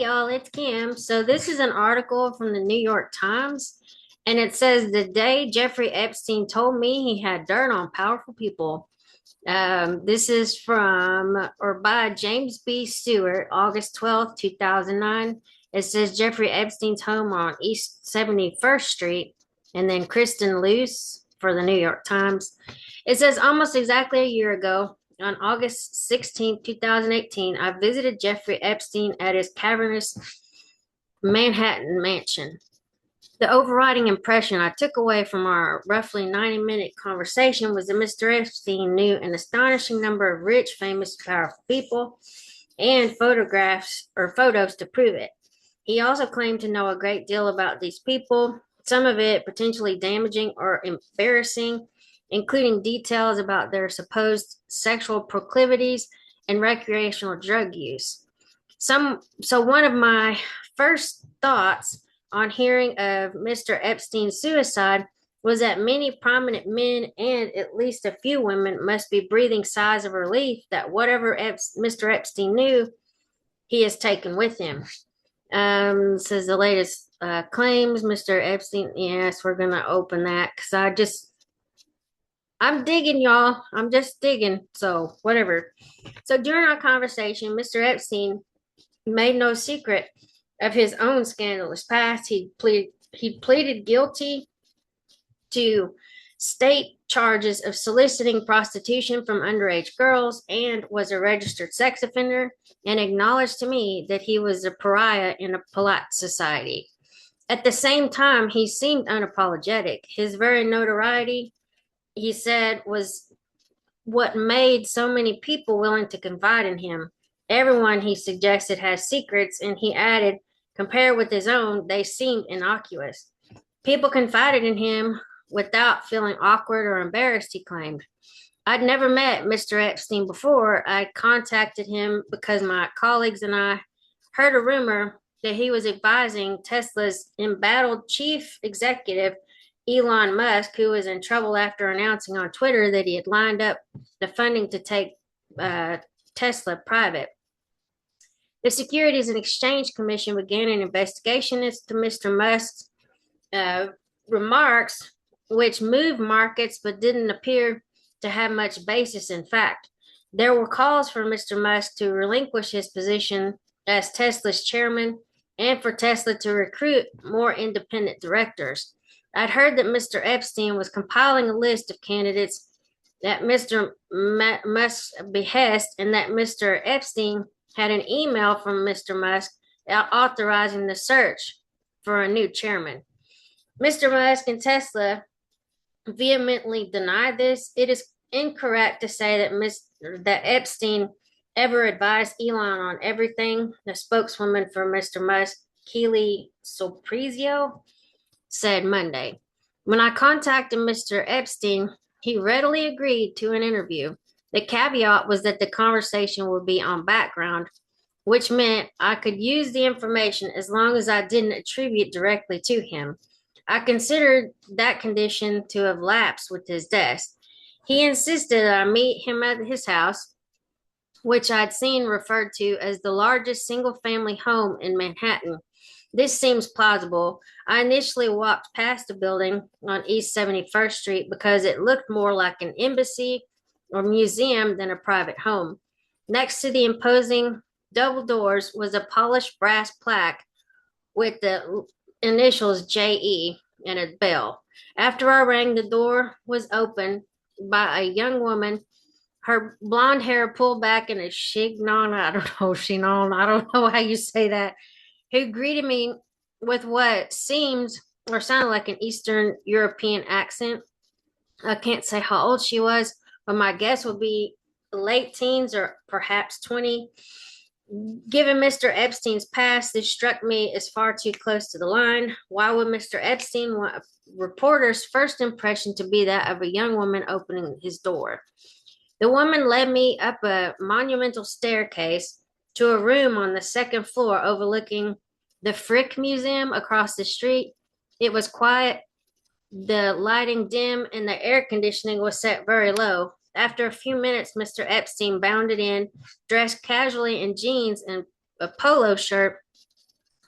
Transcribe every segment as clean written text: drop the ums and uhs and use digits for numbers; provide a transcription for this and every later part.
y'all, it's Kim. So this is an article from the New York Times, and it says the day Jeffrey Epstein told me he had dirt on powerful people. This is from or by James B. Stewart, August 12th, 2009. It says Jeffrey Epstein's home on East 71st Street, and then Kristen Luce for the New York Times. It says almost exactly a year ago, on August 16th, 2018, I visited Jeffrey Epstein at his cavernous Manhattan mansion. The overriding impression I took away from our roughly 90-minute conversation was that Mr. Epstein knew an astonishing number of rich, famous, powerful people and photographs or photos to prove it. He also claimed to know a great deal about these people, some of it potentially damaging or embarrassing, including details about their supposed sexual proclivities and recreational drug use. So one of my first thoughts on hearing of Mr. Epstein's suicide was that many prominent men and at least a few women must be breathing sighs of relief that whatever Mr. Epstein knew, he has taken with him. Says the latest claims, Mr. Epstein. Yes, we're gonna open that because I'm digging, y'all. I'm just digging. So whatever. So during our conversation, Mr. Epstein made no secret of his own scandalous past. He pleaded guilty to state charges of soliciting prostitution from underage girls and was a registered sex offender, and acknowledged to me that he was a pariah in a polite society. At the same time, he seemed unapologetic. His very notoriety, he said, was what made so many people willing to confide in him. Everyone, he suggested, has secrets, and he added, compared with his own, they seemed innocuous. People confided in him without feeling awkward or embarrassed, he claimed. I'd never met Mr. Epstein before. I contacted him because my colleagues and I heard a rumor that he was advising Tesla's embattled chief executive, Elon Musk, who was in trouble after announcing on Twitter that he had lined up the funding to take Tesla private. The Securities and Exchange Commission began an investigation into Mr. Musk's remarks, which moved markets but didn't appear to have much basis in fact. There were calls for Mr. Musk to relinquish his position as Tesla's chairman and for Tesla to recruit more independent directors. I'd heard that Mr. Epstein was compiling a list of candidates at Mr. Musk's behest, and that Mr. Epstein had an email from Mr. Musk authorizing the search for a new chairman. Mr. Musk and Tesla vehemently denied this. It is incorrect to say that Epstein ever advised Elon on everything. The spokeswoman for Mr. Musk, Keely Soprizio, said Monday. When I contacted Mr. Epstein, he readily agreed to an interview. The caveat was that the conversation would be on background, which meant I could use the information as long as I didn't attribute directly to him. I considered that condition to have lapsed with his death. He insisted I meet him at his house, which I'd seen referred to as the largest single-family home in Manhattan. This seems plausible. I initially walked past the building on East 71st Street because it looked more like an embassy or museum than a private home. Next to the imposing double doors was a polished brass plaque with the initials JE and a bell. After I rang, the door was opened by a young woman, her blonde hair pulled back in a chignon. I don't know how you say that, who greeted me with what seemed or sounded like an Eastern European accent. I can't say how old she was, but my guess would be late teens or perhaps 20. Given Mr. Epstein's past, this struck me as far too close to the line. Why would Mr. Epstein want a reporter's first impression to be that of a young woman opening his door? The woman led me up a monumental staircase to a room on the second floor overlooking the Frick Museum across the street. It was quiet, the lighting dim, and the air conditioning was set very low. After a few minutes, Mr. Epstein bounded in, dressed casually in jeans and a polo shirt,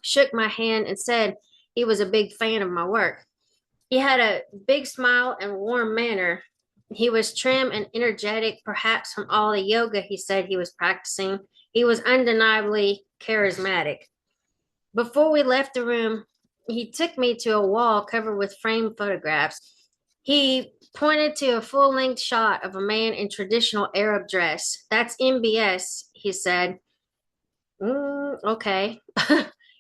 shook my hand, and said he was a big fan of my work. He had a big smile and warm manner. He was trim and energetic, perhaps from all the yoga he said he was practicing. He was undeniably charismatic. Before we left the room, he took me to a wall covered with framed photographs. He pointed to a full length shot of a man in traditional Arab dress. That's MBS, he said. Okay.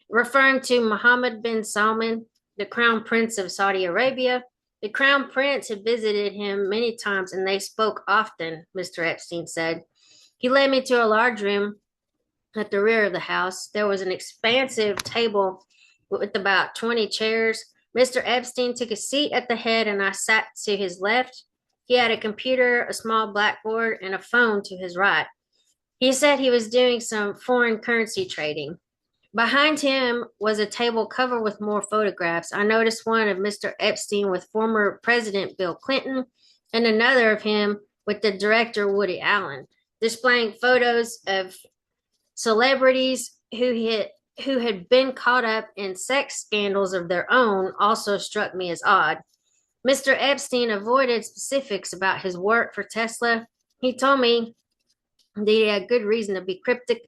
Referring to Mohammed bin Salman, the crown prince of Saudi Arabia. The crown prince had visited him many times and they spoke often, Mr. Epstein said. He led me to a large room at the rear of the house. There was an expansive table with about 20 chairs. Mr. Epstein took a seat at the head and I sat to his left. He had a computer, a small blackboard, and a phone to his right. He said he was doing some foreign currency trading. Behind him was a table covered with more photographs. I noticed one of Mr. Epstein with former President Bill Clinton and another of him with the director Woody Allen, displaying photos of celebrities who had been caught up in sex scandals of their own also struck me as odd. Mr. Epstein avoided specifics about his work for Tesla. He told me that he had good reason to be cryptic.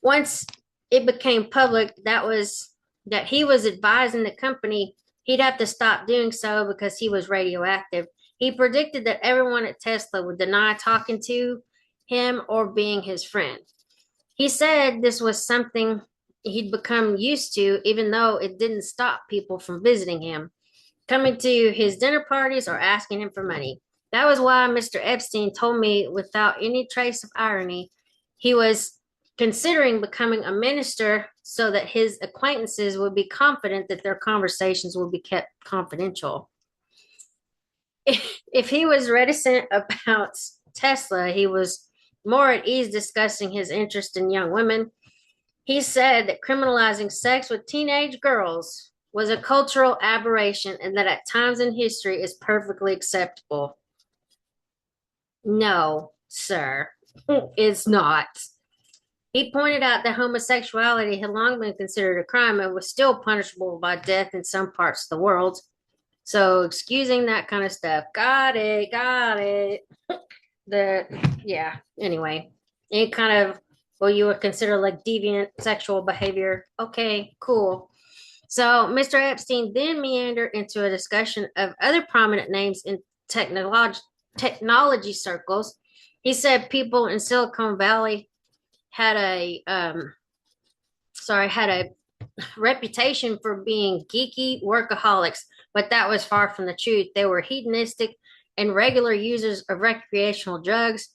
Once it became public that he was advising the company he'd have to stop doing so because he was radioactive. He predicted that everyone at Tesla would deny talking to him or being his friend. He said this was something he'd become used to, even though it didn't stop people from visiting him, coming to his dinner parties, or asking him for money. That was why Mr. Epstein told me without any trace of irony he was considering becoming a minister so that his acquaintances would be confident that their conversations would be kept confidential. If he was reticent about Tesla, he was more at ease discussing his interest in young women. He said that criminalizing sex with teenage girls was a cultural aberration and that at times in history is perfectly acceptable. No, sir, it's not. He pointed out that homosexuality had long been considered a crime and was still punishable by death in some parts of the world. So excusing that kind of stuff. Got it, got it. Anyway, any kind of what you would consider like deviant sexual behavior. Okay, cool. So Mr. Epstein then meandered into a discussion of other prominent names in technology circles. He said people in Silicon Valley had a reputation for being geeky workaholics, but that was far from the truth. They were hedonistic and regular users of recreational drugs.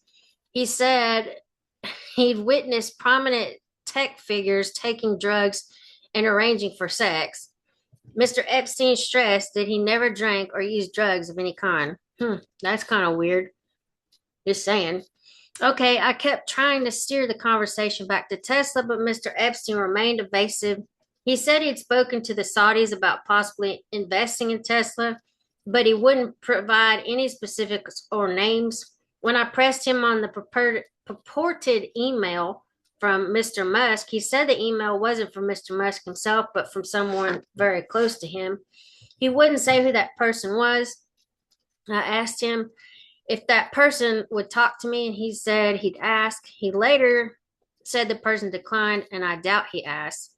He said he'd witnessed prominent tech figures taking drugs and arranging for sex. Mr. Epstein stressed that he never drank or used drugs of any kind. That's kind of weird. Just saying. Okay, I kept trying to steer the conversation back to Tesla, but Mr. Epstein remained evasive. He said he'd spoken to the Saudis about possibly investing in Tesla, but he wouldn't provide any specifics or names. When I pressed him on the purported email from Mr. Musk, he said the email wasn't from Mr. Musk himself, but from someone very close to him. He wouldn't say who that person was. I asked him if that person would talk to me, and he said he'd ask. He later said the person declined, and I doubt he asked.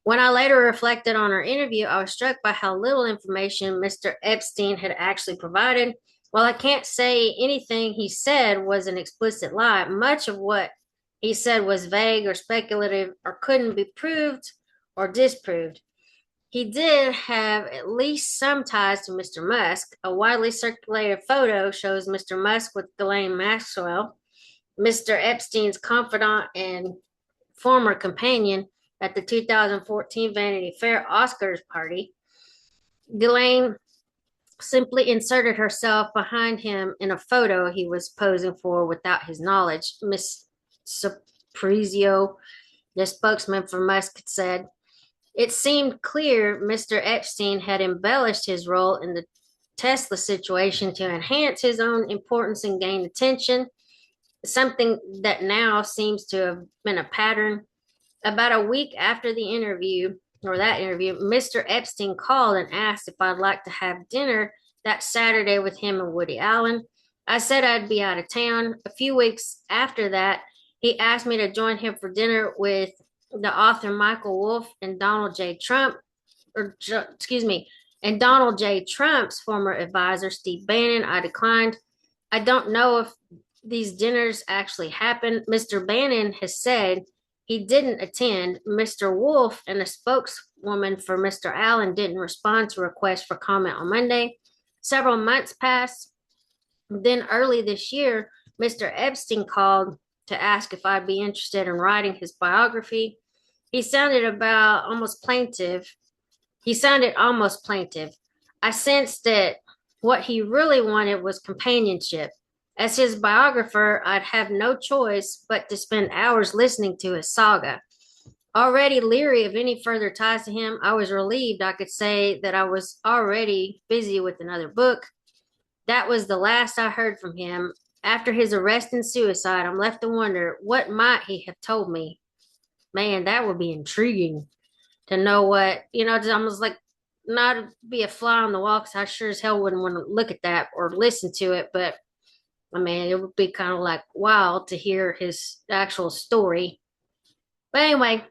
When I later reflected on our interview, I was struck by how little information Mr. Epstein had actually provided. While I can't say anything he said was an explicit lie, much of what he said was vague or speculative or couldn't be proved or disproved. He did have at least some ties to Mr. Musk. A widely circulated photo shows Mr. Musk with Ghislaine Maxwell, Mr. Epstein's confidant and former companion, at the 2014 Vanity Fair Oscars party. Ghislaine simply inserted herself behind him in a photo he was posing for without his knowledge. Miss Saprizio, the spokesman for Musk, said, it seemed clear Mr. Epstein had embellished his role in the Tesla situation to enhance his own importance and gain attention, something that now seems to have been a pattern. About a week after the interview, or that interview, Mr. Epstein called and asked if I'd like to have dinner that Saturday with him and Woody Allen. I said I'd be out of town. A few weeks after that, he asked me to join him for dinner with the author Michael Wolff and Donald J. Trump, excuse me, and Donald J. Trump's former advisor, Steve Bannon. I declined. I don't know if these dinners actually happened. Mr. Bannon has said he didn't attend. Mr. Wolff and a spokeswoman for Mr. Allen didn't respond to requests for comment on Monday. Several months passed. Then early this year, Mr. Epstein called to ask if I'd be interested in writing his biography. He sounded about almost plaintive. He sounded almost plaintive. I sensed that what he really wanted was companionship. As his biographer, I'd have no choice but to spend hours listening to his saga. Already leery of any further ties to him, I was relieved I could say that I was already busy with another book. That was the last I heard from him. After his arrest and suicide, I'm left to wonder what might he have told me. Man, that would be intriguing to know what, it's almost like not be a fly on the wall because I sure as hell wouldn't want to look at that or listen to it. But I mean, it would be kind of like wild to hear his actual story. But anyway,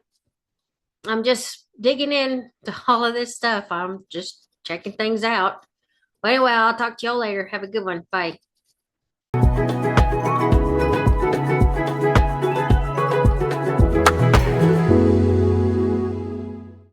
I'm just digging into all of this stuff. I'm just checking things out. But anyway, I'll talk to y'all later. Have a good one. Bye.